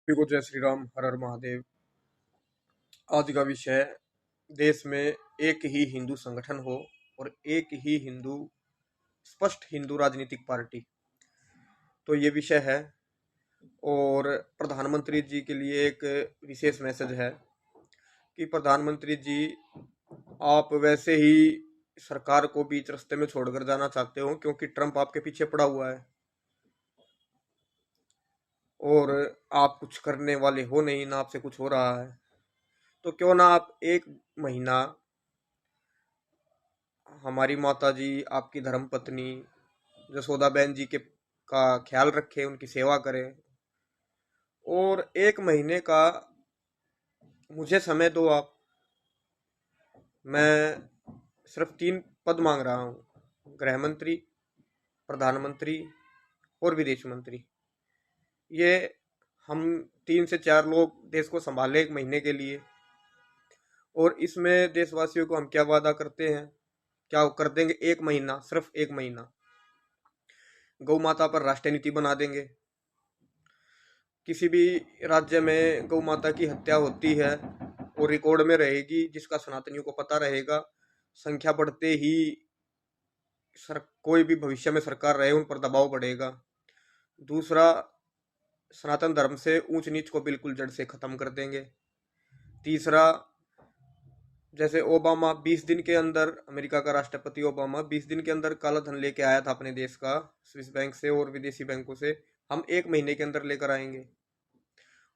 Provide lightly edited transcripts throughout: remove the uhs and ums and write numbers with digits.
सभी को जय श्री राम, हर हर महादेव। आज का विषय, देश में एक ही हिंदू संगठन हो और एक ही हिंदू, स्पष्ट हिंदू राजनीतिक पार्टी। तो ये विषय है। और प्रधानमंत्री जी के लिए एक विशेष मैसेज है कि प्रधानमंत्री जी, आप वैसे ही सरकार को बीच रास्ते में छोड़कर जाना चाहते हो क्योंकि ट्रंप आपके पीछे पड़ा हुआ है और आप कुछ करने वाले हो नहीं, ना आपसे कुछ हो रहा है। तो क्यों ना आप एक महीना हमारी माता जी, आपकी धर्मपत्नी जसोदाबेन जी के का ख्याल रखें, उनकी सेवा करें। और एक महीने का मुझे समय दो आप। मैं सिर्फ 3 पद मांग रहा हूँ: गृह मंत्री, प्रधानमंत्री और विदेश मंत्री। ये हम 3 से 4 लोग देश को संभाले एक महीने के लिए। और इसमें देशवासियों को हम क्या वादा करते हैं, क्या कर देंगे? एक महीना, सिर्फ एक महीना गौ माता पर राष्ट्रीय नीति बना देंगे। किसी भी राज्य में गौ माता की हत्या होती है वो रिकॉर्ड में रहेगी, जिसका सनातनियों को पता रहेगा। संख्या बढ़ते ही कोई भी भविष्य में सरकार रहे उन पर दबाव बढ़ेगा। दूसरा, सनातन धर्म से ऊंच नीच को बिल्कुल जड़ से खत्म कर देंगे। तीसरा, जैसे ओबामा 20 दिन के अंदर, अमेरिका का राष्ट्रपति ओबामा 20 दिन के अंदर काला धन लेके आया था अपने देश का, स्विस बैंक से और विदेशी बैंकों से, हम एक महीने के अंदर लेकर आएंगे।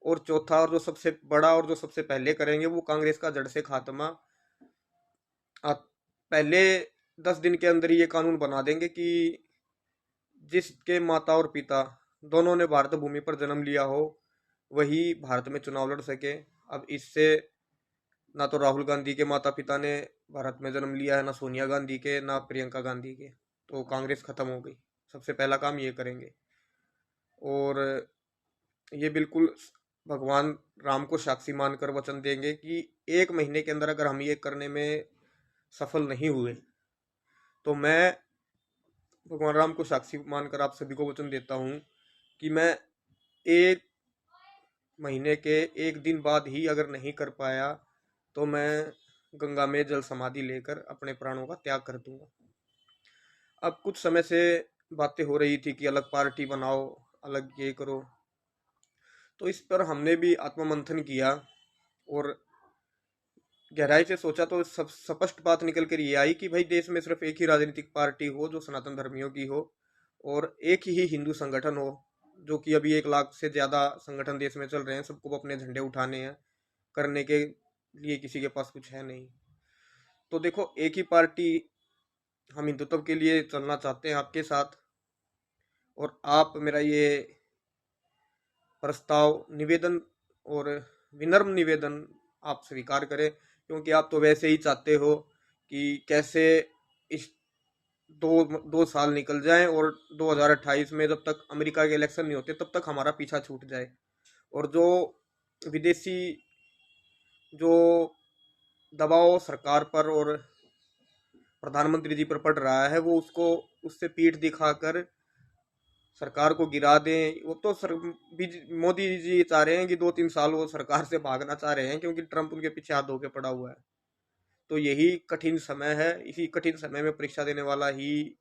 और चौथा, और जो सबसे बड़ा और जो सबसे पहले करेंगे, वो कांग्रेस का जड़ से खात्मा। पहले 10 दिन के अंदर ही ये कानून बना देंगे कि जिसके माता और पिता दोनों ने भारत भूमि पर जन्म लिया हो वही भारत में चुनाव लड़ सके। अब इससे ना तो राहुल गांधी के माता पिता ने भारत में जन्म लिया है, ना सोनिया गांधी के, ना प्रियंका गांधी के। तो कांग्रेस खत्म हो गई। सबसे पहला काम ये करेंगे। और ये बिल्कुल भगवान राम को साक्षी मानकर वचन देंगे कि एक महीने के अंदर अगर हम ये करने में सफल नहीं हुए तो मैं भगवान राम को साक्षी मानकर आप सभी को वचन देता हूँ कि मैं एक महीने के एक दिन बाद ही अगर नहीं कर पाया तो मैं गंगा में जल समाधि लेकर अपने प्राणों का त्याग कर दूंगा। अब कुछ समय से बातें हो रही थी कि अलग पार्टी बनाओ, अलग ये करो। तो इस पर हमने भी आत्ममंथन किया और गहराई से सोचा तो सब स्पष्ट बात निकल कर ये आई कि भाई, देश में सिर्फ एक ही राजनीतिक पार्टी हो जो सनातन धर्मियों की हो और एक ही हिंदू संगठन हो, जो कि अभी 1 लाख से ज्यादा संगठन देश में चल रहे हैं। सबको अपने झंडे उठाने हैं, करने के लिए किसी के पास कुछ है नहीं। तो देखो, एक ही पार्टी, हम हिंदुत्व के लिए चलना चाहते हैं आपके साथ। और आप मेरा ये प्रस्ताव, निवेदन और विनम्र निवेदन आप स्वीकार करें, क्योंकि आप तो वैसे ही चाहते हो कि कैसे इस दो 2 साल निकल जाएं और 2028 में जब तक अमेरिका के इलेक्शन नहीं होते तब तक हमारा पीछा छूट जाए। और जो विदेशी जो दबाव सरकार पर और प्रधानमंत्री जी पर पड़ रहा है, वो उसको उससे पीठ दिखाकर सरकार को गिरा दें। वो तो मोदी जी चाह रहे हैं कि 2-3 साल वो सरकार से भागना चाह रहे हैं, क्योंकि ट्रंप उनके पीछे हाथ धो के पड़ा हुआ है। तो यही कठिन समय है। इसी कठिन समय में परीक्षा देने वाला ही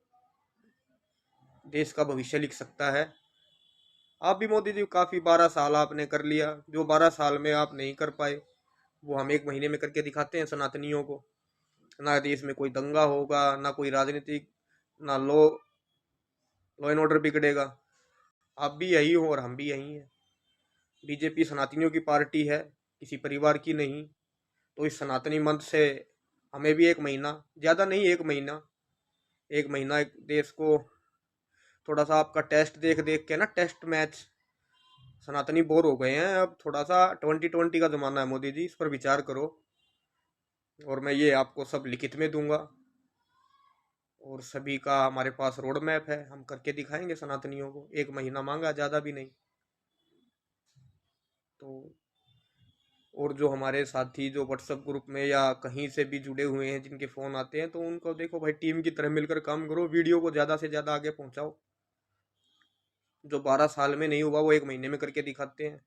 देश का भविष्य लिख सकता है। आप भी मोदी जी, काफी 12 साल आपने कर लिया। जो 12 साल में आप नहीं कर पाए वो हम एक महीने में करके दिखाते हैं सनातनियों को। ना देश में कोई दंगा होगा, ना कोई राजनीतिक, ना लॉ एंड ऑर्डर बिगड़ेगा। आप भी यही हो और हम भी यही हैं। बीजेपी सनातनियों की पार्टी है, किसी परिवार की नहीं। तो इस सनातनी मंत्र से हमें भी एक महीना, ज्यादा नहीं, एक महीना, एक महीना एक देश को थोड़ा सा आपका टेस्ट देख देख के ना, टेस्ट मैच, सनातनी बोर हो गए हैं। अब थोड़ा सा 2020 का जमाना है मोदी जी, इस पर विचार करो। और मैं ये आपको सब लिखित में दूंगा। और सभी का हमारे पास रोड मैप है, हम करके दिखाएंगे सनातनियों को। एक महीना मांगा, ज्यादा भी नहीं। तो और जो हमारे साथी जो व्हाट्सएप ग्रुप में या कहीं से भी जुड़े हुए हैं, जिनके फोन आते हैं, तो उनको देखो भाई, टीम की तरह मिलकर काम करो, वीडियो को ज्यादा से ज्यादा आगे पहुंचाओ। जो 12 साल में नहीं हुआ वो एक महीने में करके दिखाते हैं।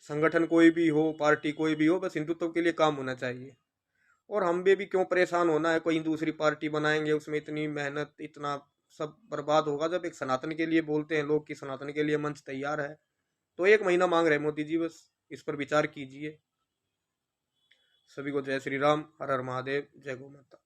संगठन कोई भी हो, पार्टी कोई भी हो, बस हिंदुत्व के लिए काम होना चाहिए। और हम भी क्यों परेशान होना है, कोई दूसरी पार्टी बनाएंगे उसमें इतनी मेहनत इतना सब बर्बाद होगा, जब एक सनातन के लिए बोलते हैं लोग कि सनातन के लिए मंच तैयार है। तो 1 महीना मांग रहे मोदी जी, बस इस पर विचार कीजिए। सभी को जय श्री राम, हर हर महादेव, जय गौ माता।